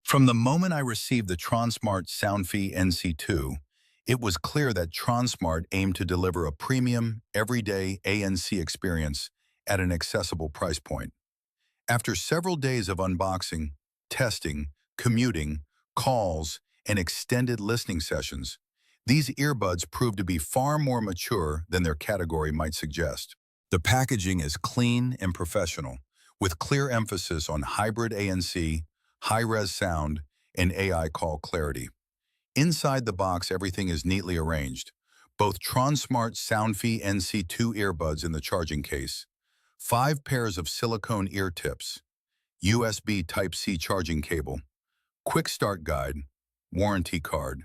From the moment I received the Tronsmart Sounfii NC2, it was clear that Tronsmart aimed to deliver a premium, everyday ANC experience at an accessible price point. After several days of unboxing, testing, commuting, calls, and extended listening sessions, these earbuds proved to be far more mature than their category might suggest. The packaging is clean and professional, with clear emphasis on hybrid ANC, high-res sound, and AI call clarity. Inside the box, everything is neatly arranged. Both Tronsmart Sounfii NC2 earbuds in the charging case, 5 pairs of silicone ear tips, USB Type-C charging cable, quick start guide, warranty card.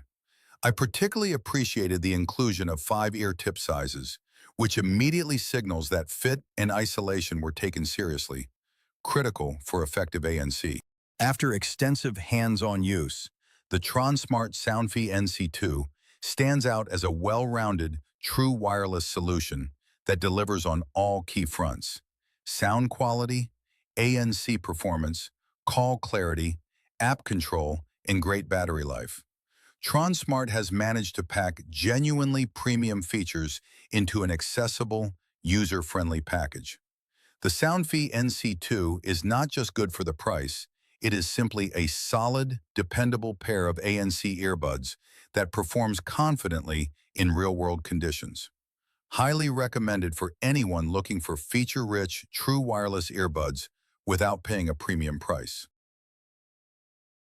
I particularly appreciated the inclusion of 5 ear tip sizes, which immediately signals that fit and isolation were taken seriously, critical for effective ANC. After extensive hands-on use, the Tronsmart Sounfii NC2 stands out as a well-rounded, true wireless solution that delivers on all key fronts: sound quality, ANC performance, call clarity, app control, and great battery life. Tronsmart has managed to pack genuinely premium features into an accessible, user-friendly package. The Sounfii NC2 is not just good for the price, it is simply a solid, dependable pair of ANC earbuds that performs confidently in real-world conditions. Highly recommended for anyone looking for feature-rich, true wireless earbuds without paying a premium price.